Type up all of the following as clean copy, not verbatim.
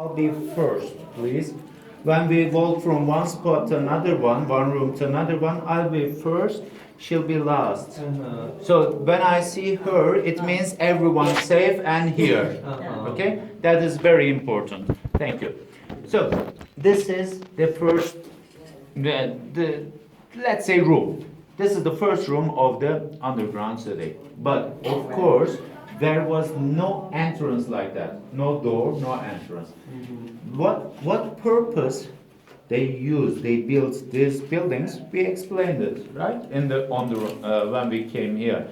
I'll be first, please. When we walk from one spot to another one room to another one, I'll be first, she'll be last. So when I see her, it means everyone's safe and here. Okay? That is very important. Thank you. So this is the first, let's say room. This is the first room of the underground city. But of course, there was no entrance like that. No door, no entrance. What purpose they used? They built these buildings. We explained it, right? When we came here.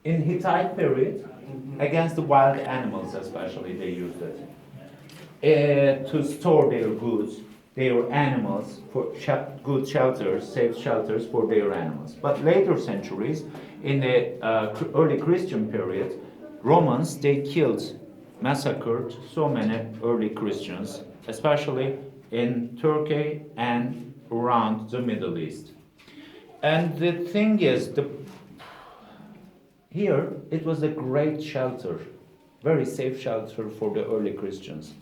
In Hittite period, against the wild animals especially, they used it. To store their goods, their animals, for good shelters, safe shelters for their animals. But later centuries, in the early Christian period, Romans, they killed, massacred so many early Christians, especially in Turkey and around the Middle East. And the thing is, here it was a great shelter, very safe shelter for the early Christians.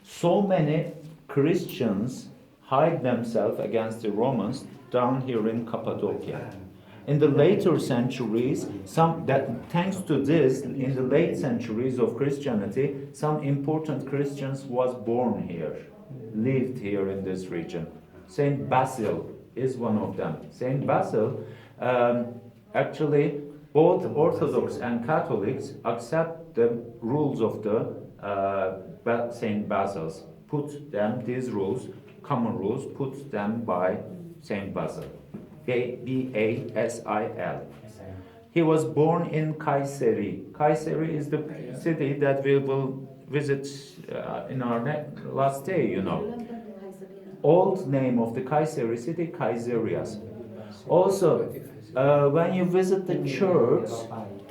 So many Christians hide themselves against the Romans down here in Cappadocia. In the later centuries, thanks to this, in the late centuries of Christianity, some important Christians was born here, lived here in this region. Saint Basil is one of them. Saint Basil, actually, both Orthodox and Catholics accept the rules of the Saint Basil's. Put them, these rules, common rules, put them by Saint Basil. Basil. He was born in Kayseri. Kayseri is the city that we will visit in our last day, you know. Old name of the Kayseri city, Kayserias. Also, when you visit the church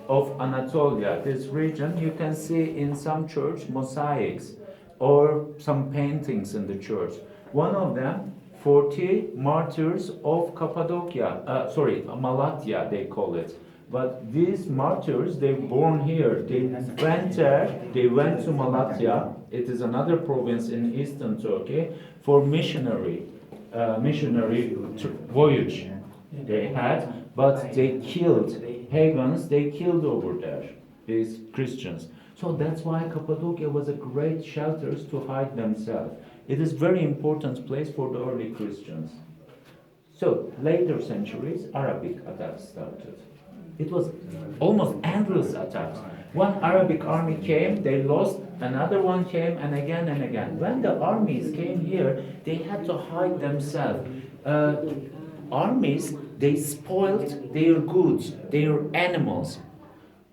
of Anatolia, this region, you can see in some church mosaics or some paintings in the church. One of them, 40 martyrs of Cappadocia, Malatya they call it. But these martyrs, they were born here. They went there, they went to Malatya, it is another province in eastern Turkey, for missionary voyage they had, but they killed pagans, they killed over there, these Christians. So that's why Cappadocia was a great shelter to hide themselves. It is very important place for the early Christians. So, later centuries, Arabic attacks started. It was almost endless attacks. One Arabic army came, they lost, another one came, and again and again. When the armies came here, they had to hide themselves. Armies, they spoiled their goods, their animals.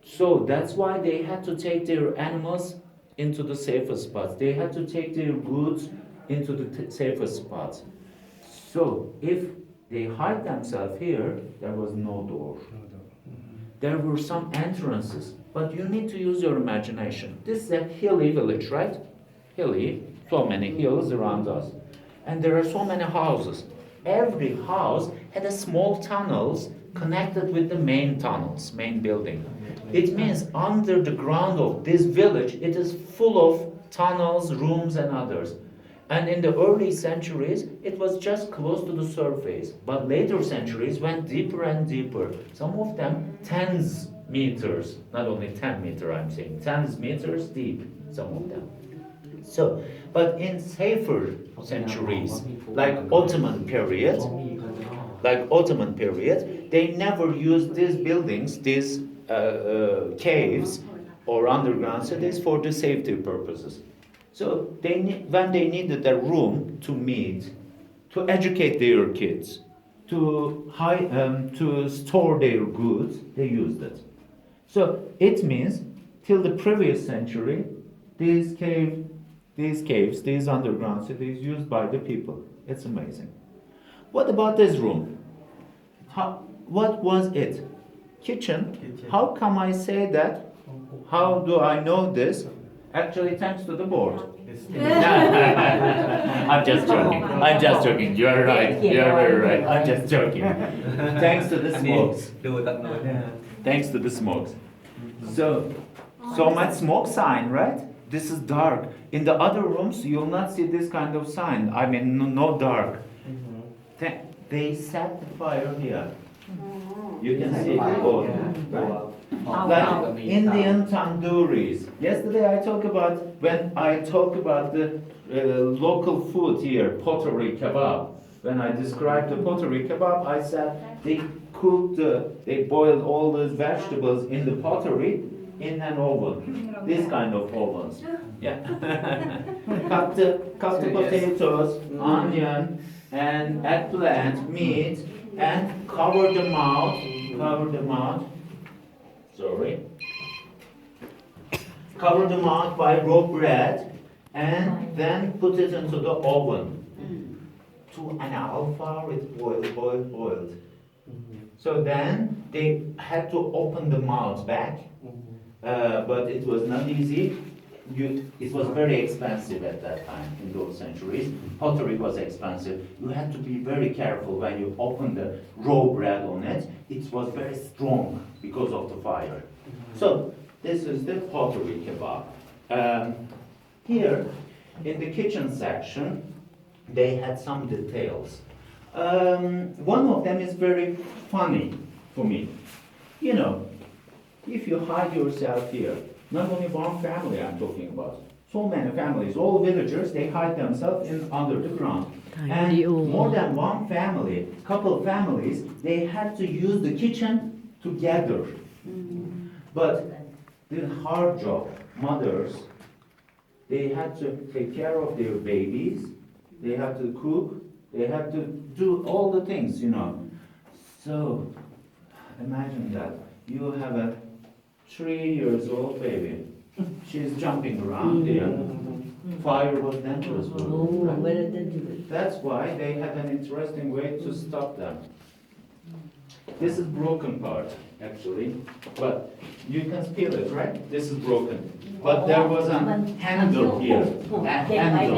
So that's why they had to take their animals into the safest spots. They had to take their goods into the safest spots. So if they hide themselves here, there was no door. There were some entrances, but you need to use your imagination. This is a hilly village, right? Hilly, so many hills around us. And there are so many houses. Every house had a small tunnels connected with the main tunnels, main building. It means under the ground of this village, it is full of tunnels, rooms, and others. And in the early centuries, it was just close to the surface. But later centuries went deeper and deeper. Some of them tens meters, not only 10 meters, I'm saying, tens meters deep, some of them. So, but in safer centuries, like Ottoman period, they never used these buildings, these caves or underground cities for the safety purposes. So when they needed a room to meet, to educate their kids, to store their goods, they used it. So it means till the previous century, these caves, these underground cities used by the people. It's amazing. What about this room? What was it? Kitchen. How come I say that? How do I know this? Actually, thanks to the board. I'm just joking. You are right. You are very right. I'm just joking. Thanks to the smokes. Thanks to the smokes. So much smoke sign, right? this is dark. In the other rooms, you'll not see this kind of sign. I mean, no dark. They set the fire here. You can see the board, right? Like Indian tandooris. Yesterday I talked about, when I talked about the local food here, pottery kebab. When I described the pottery kebab, I said they boiled all those vegetables in the pottery in an oven. This kind of ovens. Yeah. cut the potatoes, onion, and eggplant, meat, and cover the mouth. Cover the mouth by raw bread, and then put it into the oven. 2.5 hours it boiled. So then they had to open the mouth back, but it was not easy. It was very expensive at that time, in those centuries. Pottery was expensive. You had to be very careful when you open the raw bread on it. It was very strong because of the fire. So this is the pottery kebab. Here, in the kitchen section, they had some details. One of them is very funny for me. You know, if you hide yourself here, not only one family I'm talking about, so many families, all villagers, they hide themselves under the ground. And more than one family, couple of families, they had to use the kitchen together. But the hard job, mothers, they had to take care of their babies, they had to cook, they had to do all the things, you know. So, imagine that. You have a 3-year-old baby. She's jumping around there. Fire was dangerous for her. That's why they had an interesting way to stop them. This is broken part, actually, but you can feel it, right? This is broken. But there was a handle here, a handle.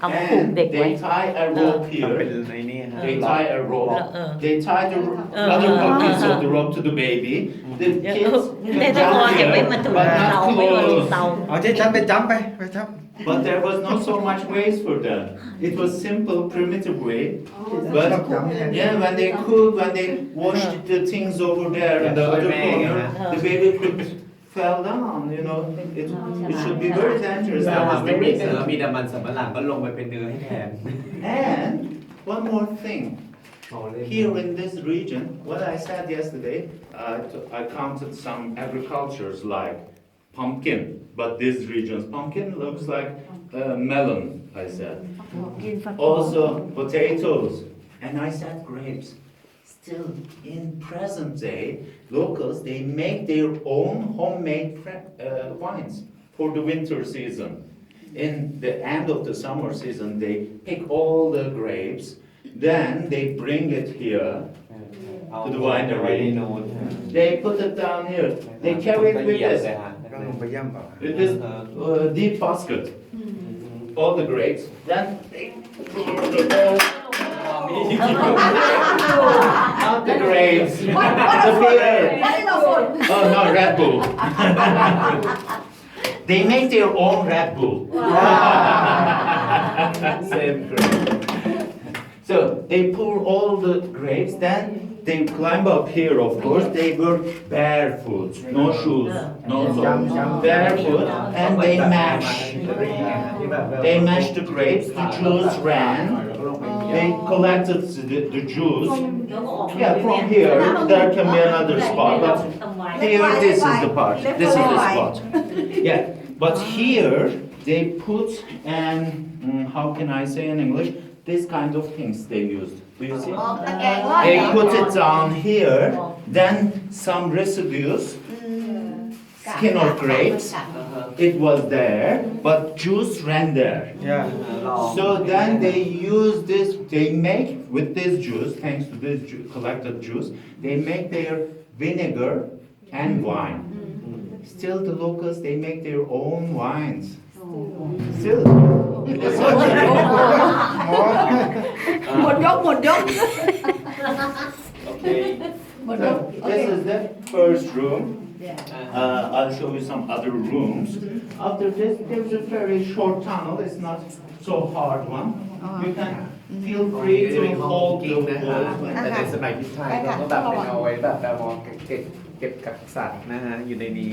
And they tie a rope here. They tie a rope. They tie the other piece of the rope to the baby. The kids can jump here, but not close. But there was not so much ways for them. It was simple, primitive way. But yeah, when they cook, when they washed the things over there in the other corner, the baby could fell down, you know. It should be very dangerous. That was the reason. And one more thing. Here in this region, what I said yesterday, I counted some agricultures like pumpkin, but this region's pumpkin looks like melon, I said. Also potatoes, and I said grapes. Still, in present day, locals, they make their own homemade wines for the winter season. In the end of the summer season, they pick all the grapes, then they bring it here to the winery. They put it down here. They carry it with this deep basket, all the grapes. Then they not the grapes, the beer. Oh no, Red Bull. They make their own Red Bull. Same grape. So they pour all the grapes, then they climb up here, of course. They were barefoot, no shoes, no socks, barefoot, and they mash. They mashed the grapes, the juice ran. They collected the juice. Yeah, from here, there can be another spot, but here, this is the part. This is the spot. Yeah, but here, they put, and how can I say in English, this kind of things they used. Do you see? They put it down here, then some residues, skin of grapes, it was there, but juice ran there. Yeah. So then they use this, they make with this juice, thanks to this collected juice, they make their vinegar and wine. Still the locals, they make their own wines. Still. Okay. So this is the first room. I'll show you some other rooms. After this, there's a very short tunnel. It's not so hard one. You can feel ห้อง free นี้จะเป็น to ห้อง hold กิ๊ the กนะฮะ walls like แต่ใน that. สมัยที่ไทยเราก็แบบเป็นเอาไว้แบบมองเก็บกับสัตว์นะฮะอยู่ในนี้